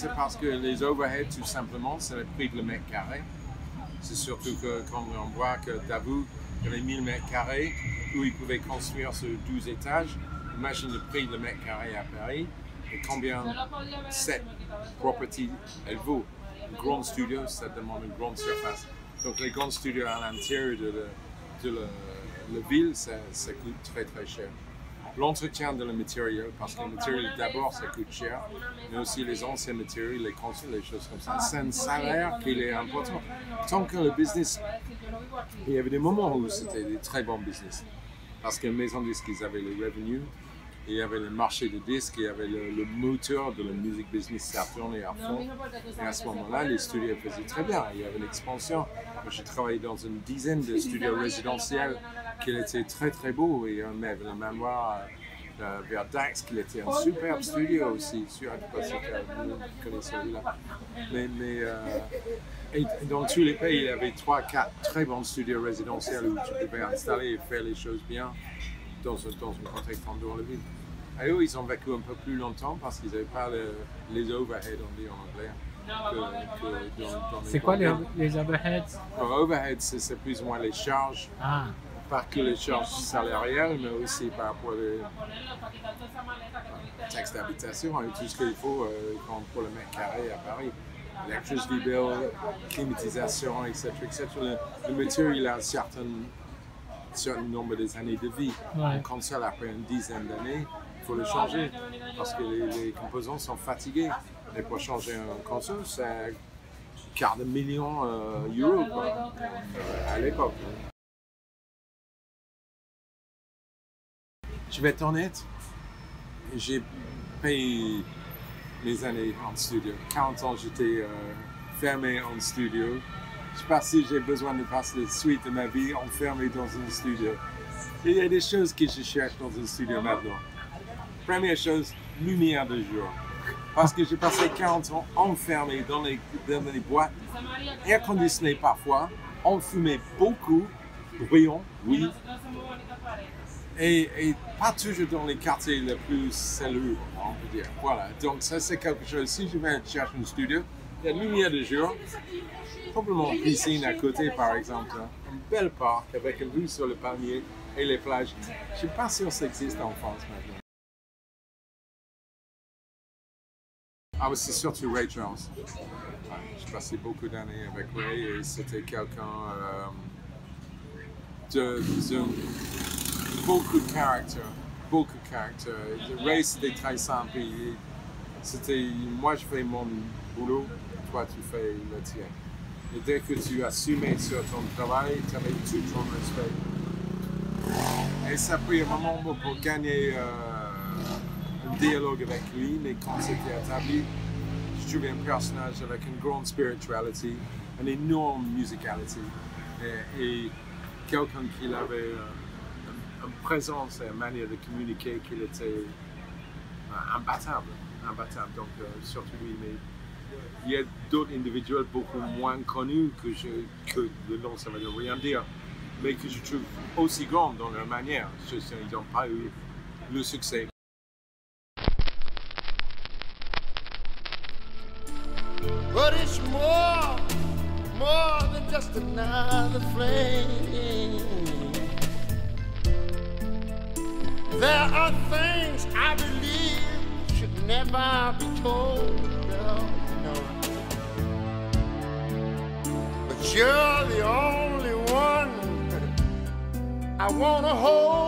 c'est parce que les overheads, tout simplement, c'est le prix de le mètre carré. C'est surtout que quand on voit que Davout, il y avait 1000 mètres carrés où ils pouvaient construire sur 12 étages. Imagine le prix de le mètre carré à Paris et combien cette property elle vaut. Un grand studio, ça demande une grande surface. Donc les grands studios à l'intérieur de la ville, ça coûte très très cher. L'entretien de le matériel, parce que le matériel d'abord ça coûte cher, mais aussi les anciens matériaux, les consoles, les choses comme ça. C'est un salaire qui est important. Tant que le business, il y avait des moments où c'était des très bons business. Parce que les maisons de disques, ils avaient les revenus, il y avait le marché de disques, il y avait le moteur de la music business, ça tournait à fond. Et à ce moment-là, les studios faisaient très bien. Il y avait l'expansion. J'ai travaillé dans une dizaine de studios résidentiels qui étaient très très beaux. Et on avait le manoir vers Dax, qui était un superbe studio aussi. Je ne sais pas si tu connais celui-là. Et dans tous les pays, il y avait 3-4 très bons studios résidentiels où tu pouvais installer et faire les choses bien dans un contexte en dehors de la ville. Et eux, ils ont vécu un peu plus longtemps parce qu'ils n'avaient pas les overheads, on dit en anglais. C'est quoi les overheads? Les overheads, c'est plus ou moins les charges. Ah. Pas que les charges salariales, mais aussi par rapport aux taxes d'habitation et tout ce qu'il faut pour le mètre carré à Paris. Electricity bill, climatisation, etc. Le matériel il a un certain nombre d'années de vie. Ouais. Une console, après une dizaine d'années, il faut le changer parce que les composants sont fatigués. Et pour changer une console, c'est $250 000 à l'époque. Je vais être honnête, j'ai payé mes années en studio. 40 ans, j'étais fermé en studio. Je ne sais pas si j'ai besoin de passer la suite de ma vie enfermé dans un studio. Il y a des choses que je cherche dans un studio maintenant. Première chose, lumière de jour. Parce que j'ai passé 40 ans enfermé dans les boîtes, air conditionné parfois, on fumait beaucoup, bruyant, oui. Et pas toujours dans les quartiers les plus salubres, on peut dire. Voilà, donc ça c'est quelque chose. Si je vais chercher un studio, il y a une lumière de jour, probablement une piscine à côté par exemple, un bel parc avec une vue sur le palmier et les plages. Je ne suis pas sûr que ça existe en France maintenant. Ah, mais c'est surtout Ray Charles. J'ai passé beaucoup d'années avec Ray et c'était quelqu'un disons, beaucoup de caractère. Ray, c'était très simple. Moi, je fais mon boulot, toi, tu fais le tien. Et dès que tu assumais sur ton travail, tu avais tout ton respect. Et ça a pris un moment pour gagner un dialogue avec lui, mais quand c'était établi, je trouvais un personnage avec une grande spiritualité, une énorme musicalité. Et quelqu'un qui avait une présence et une manière de communiquer qui était imbattable. Donc, surtout lui, mais il y a d'autres individuels beaucoup moins connus que le nom, ça ne veut rien dire, mais que je trouve aussi grands dans leur manière. Ils n'ont pas eu le succès. But it's more than just another flame. There are things I believe should never be told, no. But you're the only one I wanna hold.